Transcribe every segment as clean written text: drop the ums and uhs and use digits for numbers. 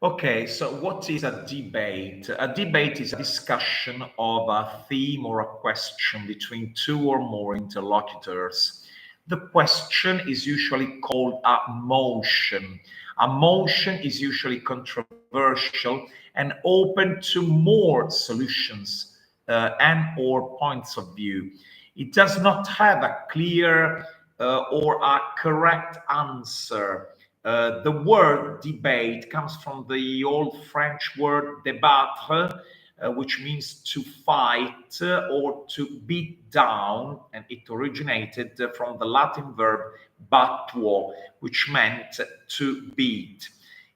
Okay, so what is a debate? A debate is a discussion of a theme or a question between two or more interlocutors. The question is usually called a motion. A motion is usually controversial and open to more solutions and or points of view. It does not have a clear or a correct answer. The word debate comes from the old French word débattre, which means to fight or to beat down, and it originated from the Latin verb battuo, which meant to beat.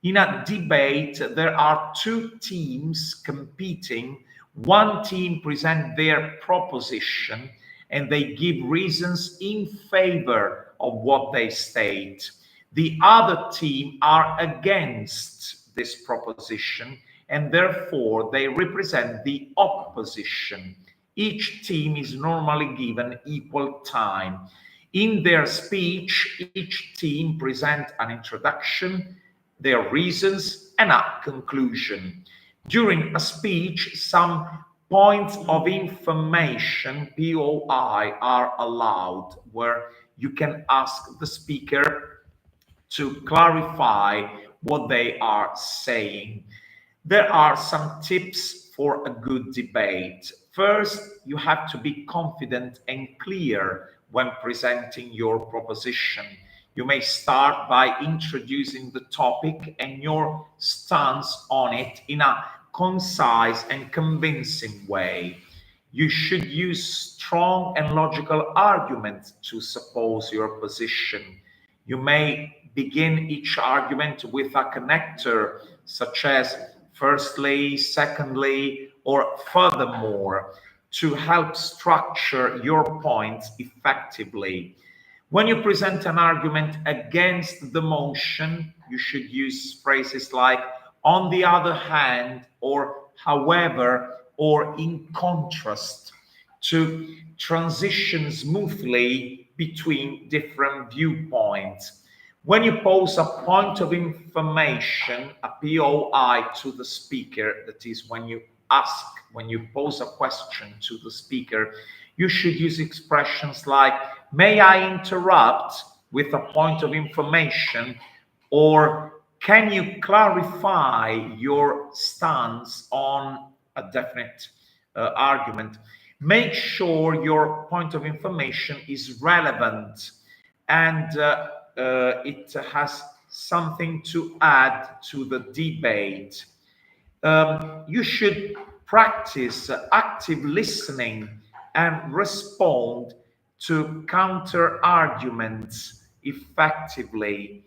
In a debate, there are two teams competing. One team presents their proposition and they give reasons in favor of what they state. The other team are against this proposition and therefore they represent the opposition. Each team is normally given equal time. In their speech, each team presents an introduction, their reasons, and a conclusion. During a speech, some points of information, POI, are allowed, where you can ask the speaker to clarify what they are saying. There are some tips for a good debate. First, you have to be confident and clear when presenting your proposition. You may start by introducing the topic and your stance on it in a concise and convincing way. You should use strong and logical arguments to support your position. You may begin each argument with a connector, such as firstly, secondly, or furthermore, to help structure your points effectively. When you present an argument against the motion, you should use phrases like on the other hand, or however, or in contrast to transition smoothly between different viewpoints. When you pose a point of information, a POI, to the speaker, that is, when you pose a question to the speaker, you should use expressions like, may I interrupt with a point of information, or can you clarify your stance on a definite argument? Make sure your point of information is relevant and it has something to add to the debate. You should practice active listening and respond to counter arguments effectively.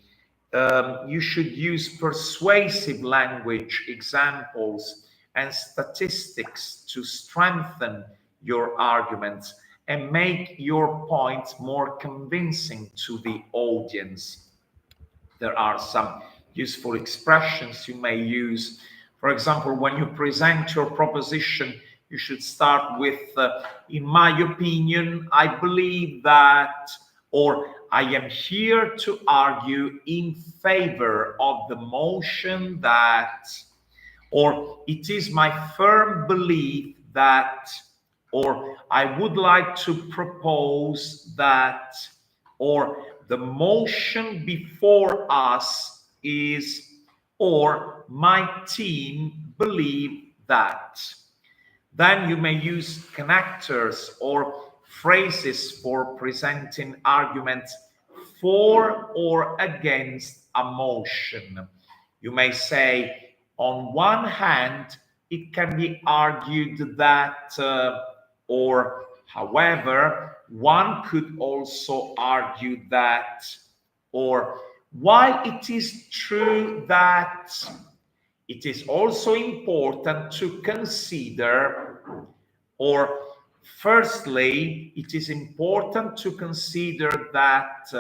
You should use persuasive language, examples, and statistics to strengthen your arguments and make your points more convincing to the audience. There are some useful expressions you may use. For example, when you present your proposition, you should start with, in my opinion, I believe that, or I am here to argue in favor of the motion that, or it is my firm belief that, or I would like to propose that, or the motion before us is, or my team believe that. Then you may use connectors or phrases for presenting arguments for or against a motion. You may say, on one hand, it can be argued that, or however, one could also argue that, or while it is true that, it is also important to consider, or firstly, it is important to consider that,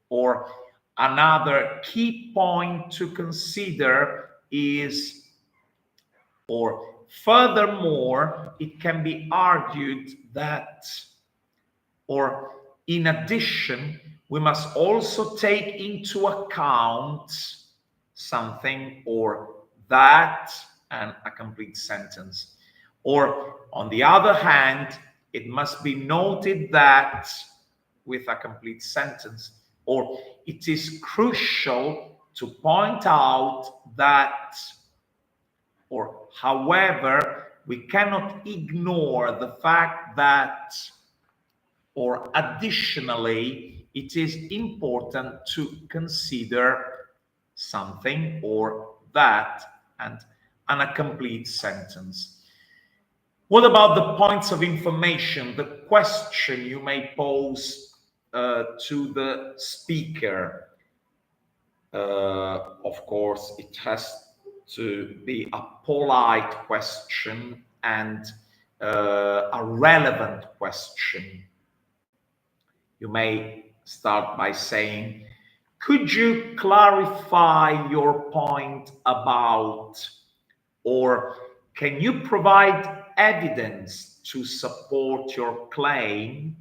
or another key point to consider is, or furthermore, it can be argued that, or In addition, we must also take into account something or that and a complete sentence. Or on the other hand, it must be noted that with a complete sentence, or it is crucial to point out that, or however, we cannot ignore the fact that, or additionally, it is important to consider something or that and a complete sentence. What about the points of information, the question you may pose to the speaker? Of course, it has to be a polite question and a relevant question. You may start by saying, could you clarify your point about, or can you provide evidence to support your claim?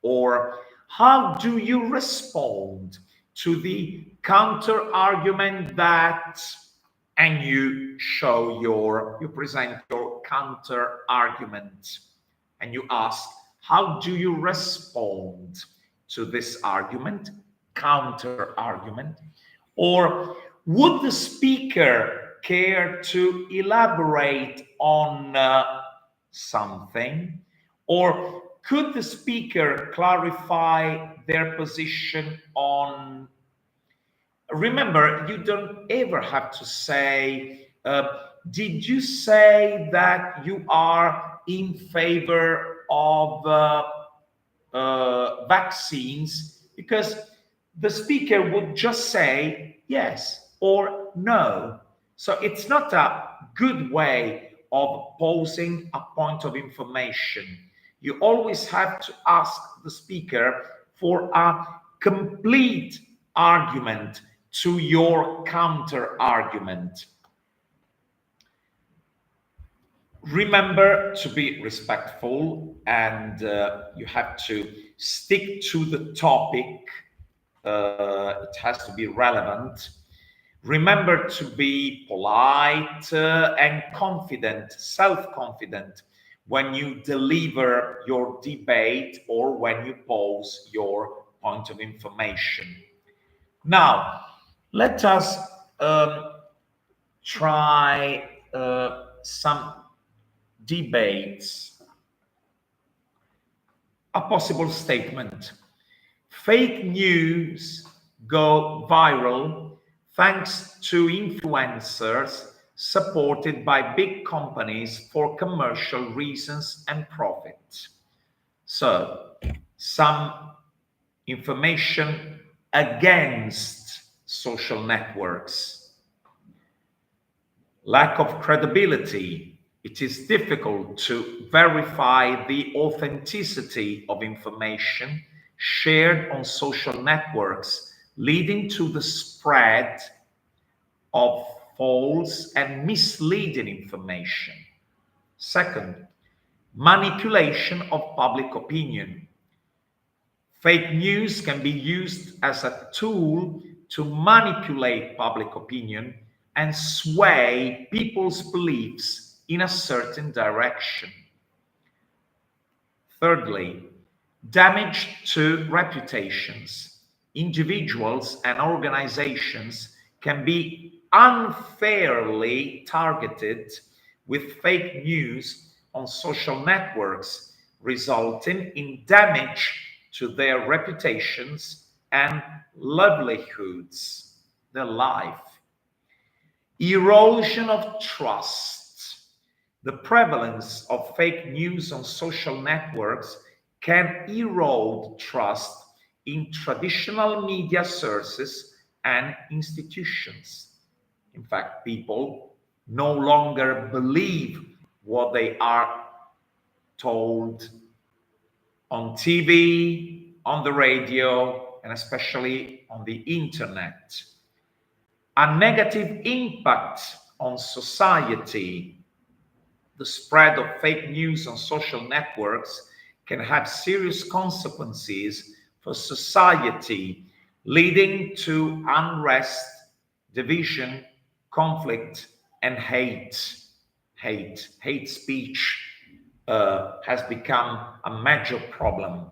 Or how do you respond to the counter argument that, and you present your counter argument and you ask, how do you respond to this argument, counter argument? Or would the speaker care to elaborate on something? Or could the speaker clarify their position on? Remember, you don't ever have to say, did you say that you are in favor of vaccines? Because the speaker would just say yes or no. So it's not a good way of posing a point of information. You always have to ask the speaker for a complete argument to your counter argument. Remember to be respectful, and you have to stick to the topic. It has to be relevant. Remember to be polite and confident, self-confident when you deliver your debate or when you pose your point of information. Now, let us try some debates. A possible statement: fake news go viral thanks to influencers supported by big companies for commercial reasons and profit. So, some information against social networks. Lack of credibility. It is difficult to verify the authenticity of information shared on social networks, leading to the spread of false and misleading information. Second, manipulation of public opinion. Fake news can be used as a tool to manipulate public opinion and sway people's beliefs in a certain direction. Thirdly, damage to reputations. Individuals and organizations can be unfairly targeted with fake news on social networks, resulting in damage to their reputations and livelihoods, their life. Erosion of trust. The prevalence of fake news on social networks can erode trust in traditional media sources and institutions. In fact, people no longer believe what they are told on TV, on the radio, and especially on the internet. A negative impact on society. The spread of fake news on social networks can have serious consequences for society, leading to unrest, division, conflict, and hate. Hate speech has become a major problem.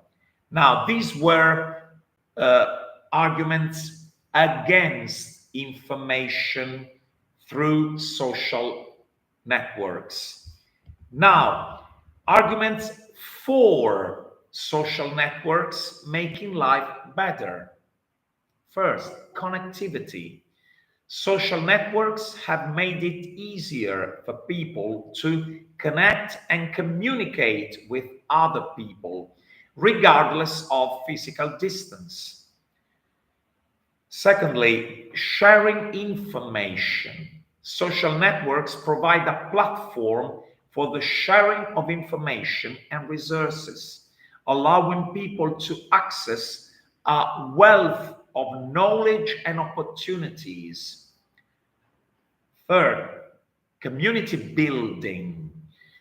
Now, these were arguments against information through social networks. Now, arguments for social networks making life better. First, connectivity. Social networks have made it easier for people to connect and communicate with other people, regardless of physical distance. Secondly, sharing information. Social networks provide a platform for the sharing of information and resources, allowing people to access a wealth of knowledge and opportunities. Third, community building.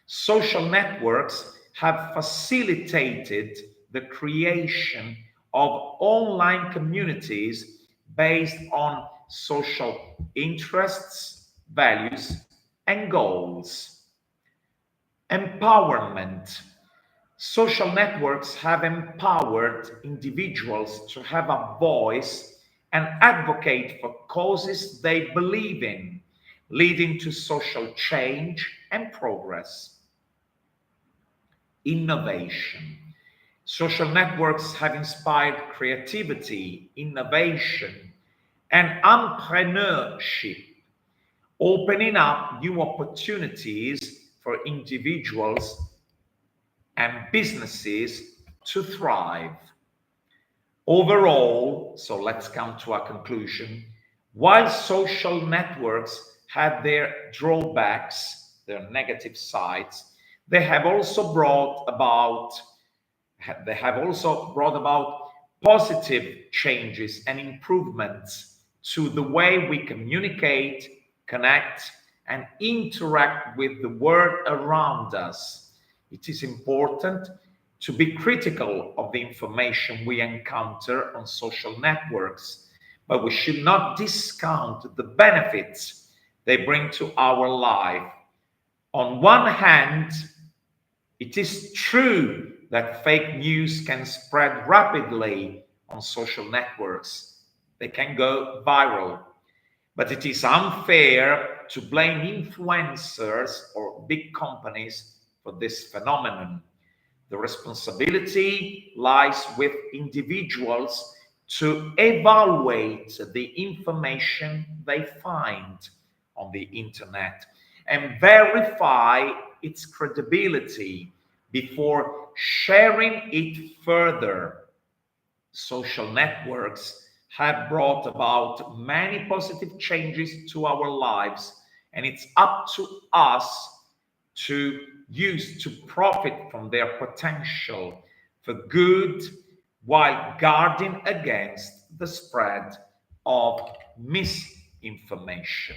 Social networks have facilitated the creation of online communities based on social interests, values, and goals. Empowerment. Social networks have empowered individuals to have a voice and advocate for causes they believe in, leading to social change and progress. Innovation. Social networks have inspired creativity, innovation, and entrepreneurship, opening up new opportunities for individuals and businesses to thrive. Overall, so let's come to a conclusion. While social networks have their drawbacks, their negative sides, they have also brought about positive changes and improvements to the way we communicate, connect, and interact with the world around us. It is important to be critical of the information we encounter on social networks, but we should not discount the benefits they bring to our life. On one hand, it is true that fake news can spread rapidly on social networks. They can go viral. But it is unfair to blame influencers or big companies for this phenomenon. The responsibility lies with individuals to evaluate the information they find on the internet and verify its credibility before sharing it further. Social networks have brought about many positive changes to our lives, and it's up to us to use to profit from their potential for good while guarding against the spread of misinformation.